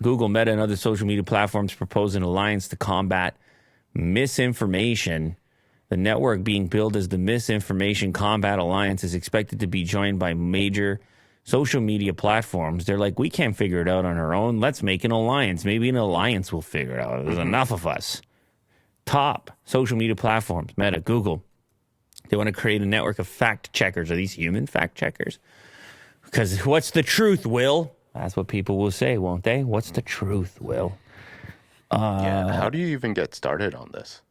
Google, Meta, and other social media platforms propose an alliance to combat misinformation. The network being billed as the Misinformation Combat Alliance is expected to be joined by major social media platforms. They're like, we can't figure it out on our own. Let's make an alliance. Maybe an alliance will figure it out. There's enough of us. Top social media platforms, Meta, Google. They want to create a network of fact checkers. Are these human fact checkers? Because what's the truth, Will? That's what people will say, won't they? What's the truth, Will? How do you even get started on this?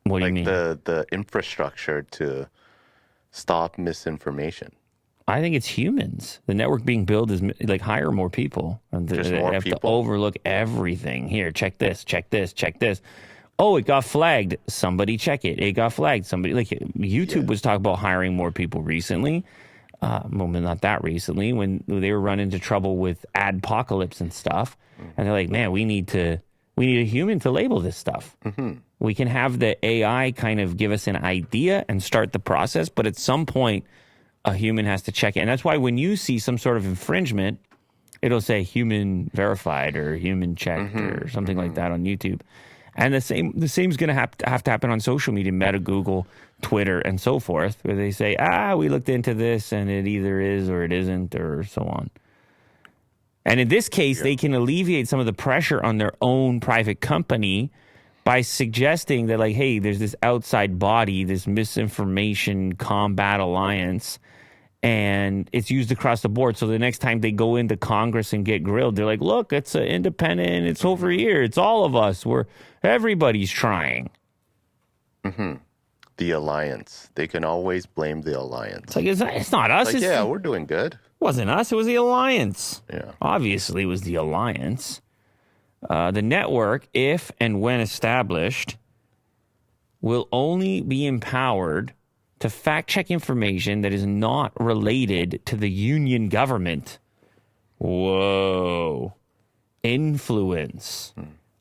What do you mean? The infrastructure to stop misinformation. I think it's humans. The network being built is like hire more people. And Just they more have people? to overlook everything. Here, check this, check this, check this. Oh, it got flagged. Somebody check it. It got flagged. Somebody, like YouTube was talking about hiring more people recently. Well, not that recently, when they were running into trouble with adpocalypse and stuff. And they're like, man, we need a human to label this stuff. We can have the AI kind of give us an idea and start the process, but at some point, a human has to check it. And that's why when you see some sort of infringement, it'll say human verified or human checked or something like that on YouTube. And the same is going to have to happen on social media, Meta, Google, Twitter, and so forth, where they say, we looked into this and it either is or it isn't or so on. And in this case, they can alleviate some of the pressure on their own private company by suggesting that, like, hey, there's this outside body, this Misinformation Combat Alliance, and it's used across the board. So the next time they go into Congress and get grilled, they're like, look, it's independent. It's over here. It's all of us. Everybody's trying. The alliance. They can always blame the alliance. It's like, it's not us. Like, we're doing good. It wasn't us. It was the alliance. Yeah. Obviously, it was the alliance. The network, if and when established, will only be empowered to fact-check information that is not related to the union government. Whoa. Influence.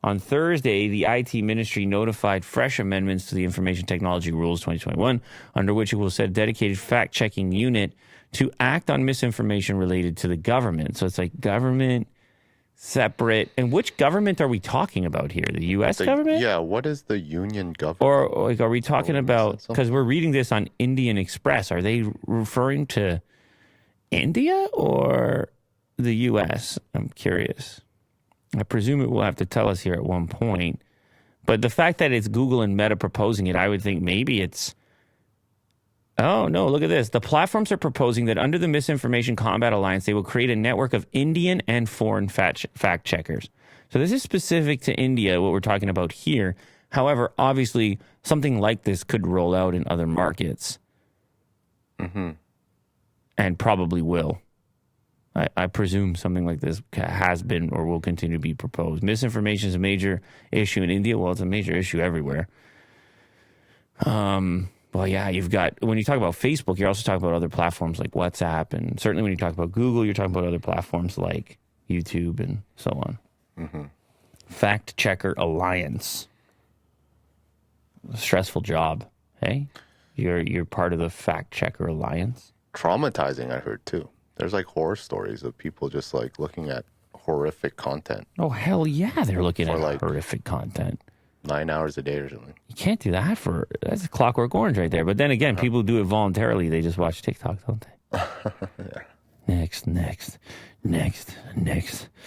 On Thursday, the IT ministry notified fresh amendments to the Information Technology Rules 2021, under which it will set a dedicated fact-checking unit to act on misinformation related to the government. So it's like government, separate. And which government are we talking about here? The U.S. government? Yeah, what is the union government? Or like, are we talking about, because we're reading this on Indian Express, are they referring to India or the U.S.? I'm curious. I presume it will have to tell us here at one point. But the fact that it's Google and Meta proposing it, I would think maybe it's, oh, no, look at this. The platforms are proposing that under the Misinformation Combat Alliance, they will create a network of Indian and foreign fact checkers. So this is specific to India, what we're talking about here. However, obviously, something like this could roll out in other markets. And probably will. I presume something like this has been or will continue to be proposed. Misinformation is a major issue in India. Well, it's a major issue everywhere. Well, yeah, you've got, when you talk about Facebook, you're also talking about other platforms like WhatsApp. And certainly when you talk about Google, you're talking about other platforms like YouTube and so on. Fact Checker Alliance. Stressful job. Hey, you're part of the Fact Checker Alliance. Traumatizing, I heard, too. There's like horror stories of people just like looking at horrific content. Oh, hell yeah, they're looking at like horrific content. 9 hours a day or something. You can't do that that's a Clockwork Orange right there. But then again, people do it voluntarily. They just watch TikTok, don't they? Next.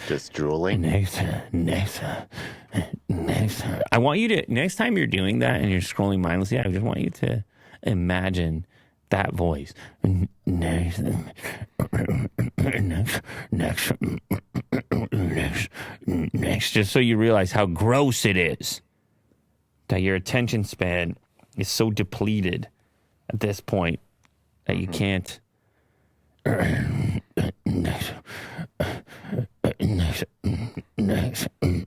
Just drooling? Next. I want you to, next time you're doing that and you're scrolling mindlessly, I just want you to imagine that voice. Next, just so you realize how gross it is. That your attention span is so depleted at this point that you can't.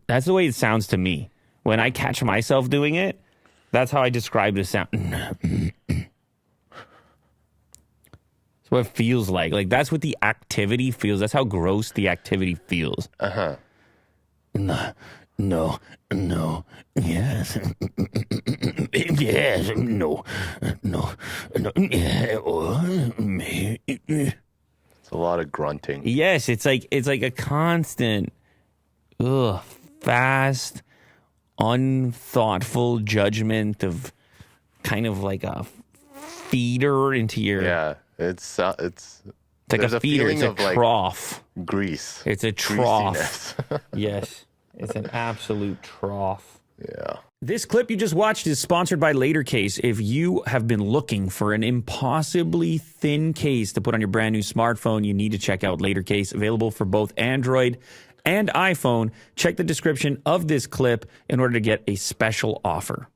That's the way it sounds to me. When I catch myself doing it, that's how I describe the sound. That's what it feels like. Like, that's what the activity feels. That's how gross the activity feels. No, yes. Yes, no, yeah, It's a lot of grunting. Yes, it's like a constant, fast, unthoughtful judgment of kind of like a feeder into your. Yeah, it's like a feeder. It's a trough. Like grease. It's a trough. Yes, it's an absolute trough. Yeah. This clip you just watched is sponsored by LaterCase. If you have been looking for an impossibly thin case to put on your brand new smartphone, you need to check out LaterCase, available for both Android and iPhone. Check the description of this clip in order to get a special offer.